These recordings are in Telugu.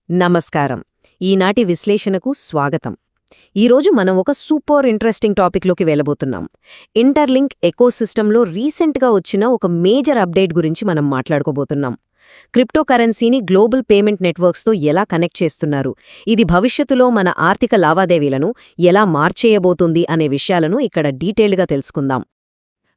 నమస్కారం. ఈనాటి విశ్లేషణకు స్వాగతం. ఈరోజు మనం ఒక సూపర్ ఇంట్రెస్టింగ్ టాపిక్లోకి వెళ్ళబోతున్నాం. ఇంటర్లింక్ ఎకోసిస్టంలో రీసెంట్గా వచ్చిన ఒక మేజర్ అప్డేట్ గురించి మనం మాట్లాడుకోబోతున్నాం. క్రిప్టో కరెన్సీని గ్లోబల్ పేమెంట్ నెట్వర్క్స్తో ఎలా కనెక్ట్ చేస్తున్నారు, ఇది భవిష్యత్తులో మన ఆర్థిక లావాదేవీలను ఎలా మార్చేయబోతుంది అనే విషయాలను ఇక్కడ డీటెయిల్డ్గా తెలుసుకుందాం.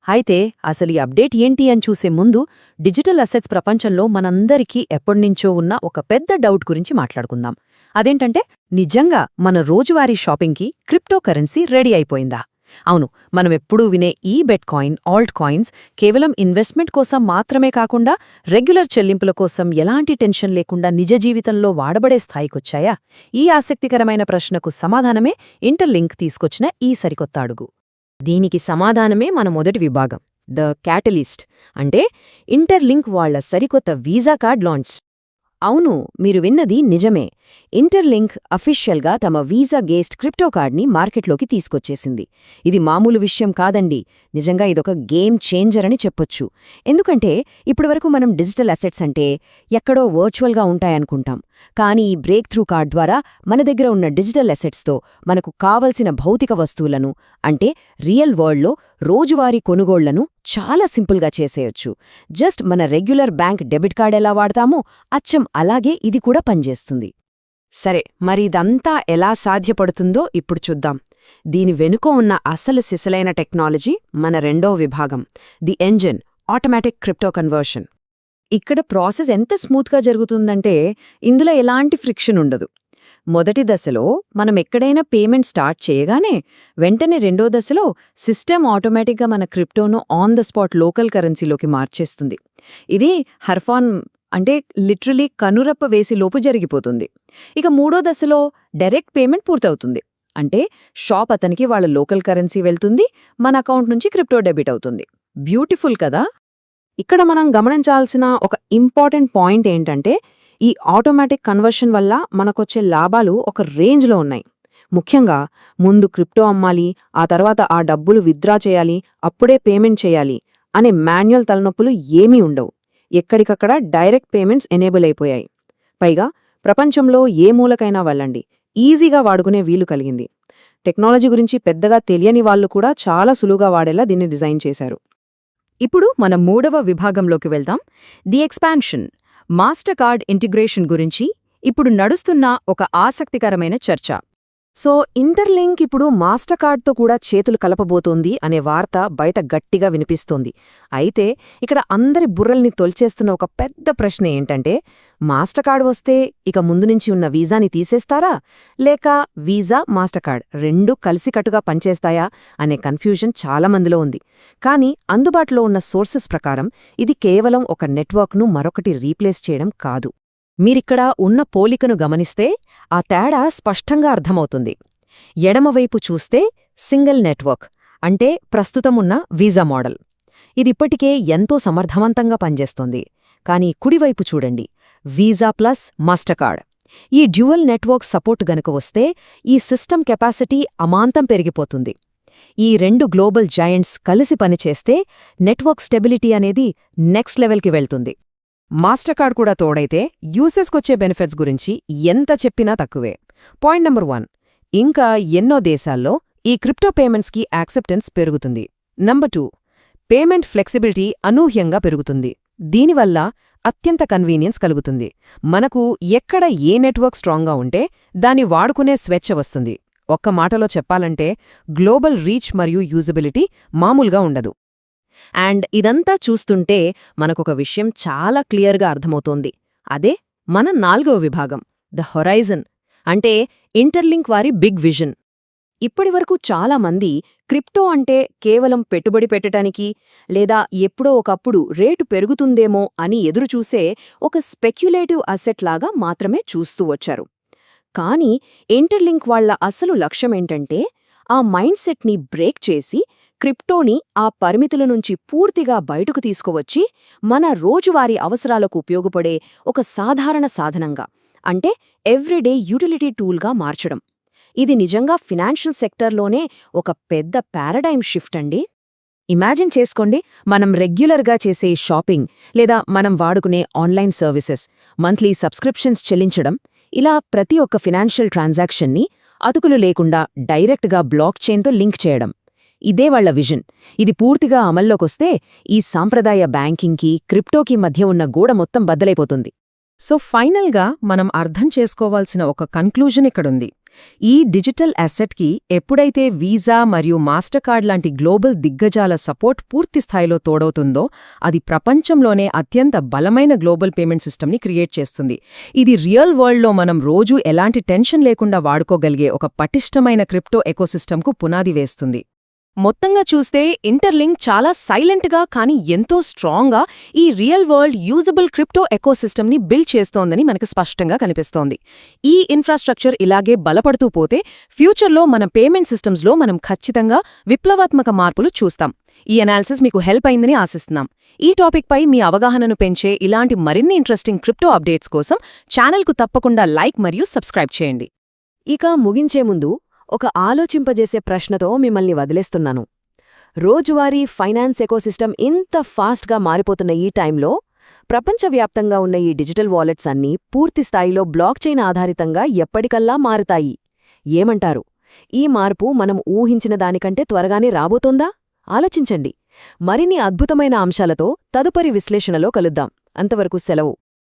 అయితే అసలు ఈ అప్డేట్ ఏంటి అని చూసే ముందు డిజిటల్ అసెట్స్ ప్రపంచంలో మనందరికీ ఎప్పటినుంచో ఉన్న ఒక పెద్ద డౌట్ గురించి మాట్లాడుకుందాం. అదేంటంటే, నిజంగా మన రోజువారీ షాపింగ్కి క్రిప్టో కరెన్సీ రెడీ అయిపోయిందా? అవును, మనమెప్పుడూ వినే ఈ బిట్కాయిన్, ఆల్ట్ కాయిన్స్ కేవలం ఇన్వెస్ట్మెంట్ కోసం మాత్రమే కాకుండా రెగ్యులర్ చెల్లింపుల కోసం ఎలాంటి టెన్షన్ లేకుండా నిజ జీవితంలో వాడబడే స్థాయికొచ్చాయా? ఈ ఆసక్తికరమైన ప్రశ్నకు సమాధానమే ఇంటర్లింక్ తీసుకొచ్చిన ఈ సరికొత్త అడుగు. దీనికి సమాధానమే మన మొదటి విభాగం, ద క్యాటలిస్ట్, అంటే ఇంటర్లింక్ వాళ్ల సరికొత్త వీసా కార్డ్ లాంచ్. అవును, మీరు విన్నది నిజమే. ఇంటర్లింక్ అఫీషియల్గా తమ వీసా గేస్ట్ క్రిప్టో కార్డ్ని మార్కెట్లోకి తీసుకొచ్చేసింది. ఇది మామూలు విషయం కాదండి, నిజంగా ఇదొక గేమ్ చేంజర్ అని చెప్పొచ్చు. ఎందుకంటే ఇప్పటివరకు మనం డిజిటల్ అసెట్స్ అంటే ఎక్కడో వర్చువల్గా ఉంటాయనుకుంటాం. కానీ ఈ బ్రేక్ త్రూ కార్డ్ ద్వారా మన దగ్గర ఉన్న డిజిటల్ అసెట్స్తో మనకు కావలసిన భౌతిక వస్తువులను, అంటే రియల్ వరల్డ్లో రోజువారీ కొనుగోళ్లను చాలా సింపుల్గా చేసేయొచ్చు. జస్ట్ మన రెగ్యులర్ బ్యాంక్ డెబిట్ కార్డ్ ఎలా వాడతామో అచ్చం అలాగే ఇది కూడా పనిచేస్తుంది. సరే, మరి ఇదంతా ఎలా సాధ్యపడుతుందో ఇప్పుడు చూద్దాం. దీని వెనుక ఉన్న అసలు సిసలైన టెక్నాలజీ మన రెండో విభాగం, the engine, automatic crypto conversion. ఇక్కడ ప్రాసెస్ ఎంత స్మూత్గా జరుగుతుందంటే ఇందులో ఎలాంటి ఫ్రిక్షన్ ఉండదు. మొదటి దశలో మనం ఎక్కడైనా పేమెంట్ స్టార్ట్ చేయగానే వెంటనే రెండో దశలో సిస్టమ్ ఆటోమేటిక్గా మన క్రిప్టోను ఆన్ ద స్పాట్ లోకల్ కరెన్సీలోకి మార్చేస్తుంది. ఇది హర్ఫాన్ అంటే లిటరలీ కనురప్ప వేసి లోపు జరిగిపోతుంది. ఇక మూడో దశలో డైరెక్ట్ పేమెంట్ పూర్తవుతుంది. అంటే షాప్ అతనికి వాళ్ళ లోకల్ కరెన్సీ వెళ్తుంది, మన అకౌంట్ నుంచి క్రిప్టో డెబిట్ అవుతుంది. బ్యూటిఫుల్ కదా? ఇక్కడ మనం గమనించాల్సిన ఒక ఇంపార్టెంట్ పాయింట్ ఏంటంటే, ఈ ఆటోమేటిక్ కన్వర్షన్ వల్ల మనకొచ్చే లాభాలు ఒక రేంజ్లో ఉన్నాయి. ముఖ్యంగా ముందు క్రిప్టో అమ్మాలి, ఆ తర్వాత ఆ డబ్బులు విత్డ్రా చేయాలి, అప్పుడే పేమెంట్ చేయాలి అనే మాన్యువల్ తలనొప్పులు ఏమీ ఉండవు. ఎక్కడికక్కడ డైరెక్ట్ పేమెంట్స్ ఎనేబుల్ అయిపోయాయి. పైగా ప్రపంచంలో ఏ మూలకైనా వెళ్ళండి, ఈజీగా వాడుకునే వీలు కలిగింది. టెక్నాలజీ గురించి పెద్దగా తెలియని వాళ్లు కూడా చాలా సులువుగా వాడేలా దీన్ని డిజైన్ చేశారు. ఇప్పుడు మనం మూడవ విభాగంలోకి వెళ్దాం, the expansion, master card integration గురించి ఇప్పుడు నడుస్తున్న ఒక ఆసక్తికరమైన చర్చ. సో ఇంటర్లింక్ ఇప్పుడు మాస్టర్ కార్డ్తో కూడా చేతులు కలపబోతోంది అనే వార్త బయట గట్టిగా వినిపిస్తోంది. అయితే ఇక్కడ అందరి బుర్రల్ని తొల్చేస్తున్న ఒక పెద్ద ప్రశ్న ఏంటంటే, మాస్టర్ కార్డ్ వస్తే ఇక ముందు నుంచి ఉన్న వీసాని తీసేస్తారా, లేక వీసా మాస్టర్ కార్డ్ రెండూ కలిసికట్టుగా పనిచేస్తాయా అనే కన్ఫ్యూజన్ చాలామందిలో ఉంది. కానీ అందుబాటులో ఉన్న సోర్సెస్ ప్రకారం ఇది కేవలం ఒక నెట్వర్క్ను మరొకటి రీప్లేస్ చేయడం కాదు. మీరిక్కడ ఉన్న పోలికను గమనిస్తే ఆ తేడా స్పష్టంగా అర్థమవుతుంది. ఎడమవైపు చూస్తే సింగిల్ నెట్వర్క్, అంటే ప్రస్తుతమున్న వీసా మోడల్. ఇదిప్పటికే ఎంతో సమర్థవంతంగా పనిచేస్తోంది. కానీ కుడివైపు చూడండి, వీసా ప్లస్ మాస్టర్ కార్డ్. ఈ డ్యూయల్ నెట్వర్క్ సపోర్ట్ గనుక వస్తే ఈ సిస్టమ్ కెపాసిటీ అమాంతం పెరిగిపోతుంది. ఈ రెండు గ్లోబల్ జయంట్స్ కలిసి పనిచేస్తే నెట్వర్క్ స్టెబిలిటీ అనేది నెక్స్ట్ లెవెల్కి వెళ్తుంది. మాస్టర్ కార్డ్ కూడా తోడైతే యూసర్స్కొచ్చే బెనిఫిట్స్ గురించి ఎంత చెప్పినా తక్కువే. పాయింట్ నంబర్ 1, ఇంకా ఎన్నో దేశాల్లో ఈ క్రిప్టో పేమెంట్స్కి యాక్సెప్టెన్స్ పెరుగుతుంది. నంబర్ 2, పేమెంట్ ఫ్లెక్సిబిలిటీ అనూహ్యంగా పెరుగుతుంది. దీనివల్ల అత్యంత కన్వీనియన్స్ కలుగుతుంది. మనకు ఎక్కడ ఏ నెట్వర్క్ స్ట్రాంగ్గా ఉంటే దాన్ని వాడుకునే స్వేచ్ఛ వస్తుంది. ఒక్క మాటలో చెప్పాలంటే గ్లోబల్ రీచ్ మరియు యూజబిలిటీ మామూలుగా ఉండదు. అండ్ ఇదంతా చూస్తుంటే మనకొక విషయం చాలా క్లియర్గా అర్థమవుతోంది. అదే మన నాల్గవ విభాగం, ద హొరైజన్, అంటే ఇంటర్లింక్ వారి బిగ్ విజన్. ఇప్పటివరకు చాలామంది క్రిప్టో అంటే కేవలం పెట్టుబడి పెట్టడానికి లేదా ఎప్పుడో ఒకప్పుడు రేటు పెరుగుతుందేమో అని ఎదురుచూసే ఒక స్పెక్యులేటివ్ అసెట్ లాగా మాత్రమే చూస్తూ వచ్చారు. కానీ ఇంటర్లింక్ వాళ్ల అసలు లక్ష్యమేంటంటే ఆ మైండ్ సెట్ని బ్రేక్ చేసి క్రిప్టోని ఆ పరిమితుల నుంచి పూర్తిగా బయటకు తీసుకువచ్చి మన రోజువారీ అవసరాలకు ఉపయోగపడే ఒక సాధారణ సాధనంగా, అంటే ఎవ్రీడే యూటిలిటీ టూల్గా మార్చడం. ఇది నిజంగా ఫినాన్షియల్ సెక్టర్లోనే ఒక పెద్ద పారాడైమ్ షిఫ్ట్ అండి. ఇమాజిన్ చేసుకోండి, మనం రెగ్యులర్గా చేసే షాపింగ్ లేదా మనం వాడుకునే ఆన్లైన్ సర్వీసెస్, మంత్లీ సబ్స్క్రిప్షన్స్ చెల్లించడం, ఇలా ప్రతి ఒక్క ఫినాన్షియల్ ట్రాన్సాక్షన్ని అతుకులు లేకుండా డైరెక్ట్గా బ్లాక్ చైన్తో లింక్ చేయడం. ఇదే వాళ్ల విజన్. ఇది పూర్తిగా అమల్లోకొస్తే ఈ సాంప్రదాయ బ్యాంకింగ్కి, క్రిప్టోకి మధ్య ఉన్న గోడ మొత్తం బద్దలైపోతుంది. సో ఫైనల్గా మనం అర్థం చేసుకోవాల్సిన ఒక కన్క్లూజన్ ఇక్కడుంది. ఈ డిజిటల్ అసెట్కి ఎప్పుడైతే వీసా మరియు మాస్టర్ కార్డ్ లాంటి గ్లోబల్ దిగ్గజాల సపోర్ట్ పూర్తిస్థాయిలో తోడవుతుందో అది ప్రపంచంలోనే అత్యంత బలమైన గ్లోబల్ పేమెంట్ సిస్టమ్ని క్రియేట్ చేస్తుంది. ఇది రియల్ వరల్డ్లో మనం రోజూ ఎలాంటి టెన్షన్ లేకుండా వాడుకోగలిగే ఒక పటిష్టమైన క్రిప్టో ఎకోసిస్టమ్కు పునాది వేస్తుంది. మొత్తంగా చూస్తే ఇంటర్లింక్ చాలా సైలెంట్గా కానీ ఎంతో స్ట్రాంగ్గా ఈ రియల్ వరల్డ్ యూజబుల్ క్రిప్టో ఎకోసిస్టమ్ని బిల్డ్ చేస్తోందని మనకు స్పష్టంగా కనిపిస్తోంది. ఈ ఇన్ఫ్రాస్ట్రక్చర్ ఇలాగే బలపడుతూ పోతే ఫ్యూచర్లో మన పేమెంట్ సిస్టమ్స్లో మనం ఖచ్చితంగా విప్లవాత్మక మార్పులు చూస్తాం. ఈ అనాలిసిస్ మీకు హెల్ప్ అయిందని ఆశిస్తున్నాం. ఈ టాపిక్పై మీ అవగాహనను పెంచే ఇలాంటి మరిన్ని ఇంట్రెస్టింగ్ క్రిప్టో అప్డేట్స్ కోసం ఛానల్కు తప్పకుండా లైక్ మరియు సబ్స్క్రైబ్ చేయండి. ఇక ముగించే ముందు ఒక ఆలోచింపజేసే ప్రశ్నతో మిమ్మల్ని వదిలేస్తున్నాను. రోజువారీ ఫైనాన్స్ ఎకోసిస్టమ్ ఇంత ఫాస్ట్గా మారిపోతున్న ఈ టైంలో ప్రపంచవ్యాప్తంగా ఉన్న ఈ డిజిటల్ వాలెట్స్ అన్నీ పూర్తిస్థాయిలో బ్లాక్ చైన్ ఆధారితంగా ఎప్పటికల్లా మారుతాయి. ఏమంటారు? ఈ మార్పు మనం ఊహించిన దానికంటే త్వరగానే రాబోతోందా? ఆలోచించండి. మరిన్ని అద్భుతమైన అంశాలతో తదుపరి విశ్లేషణలో కలుద్దాం. అంతవరకు సెలవు.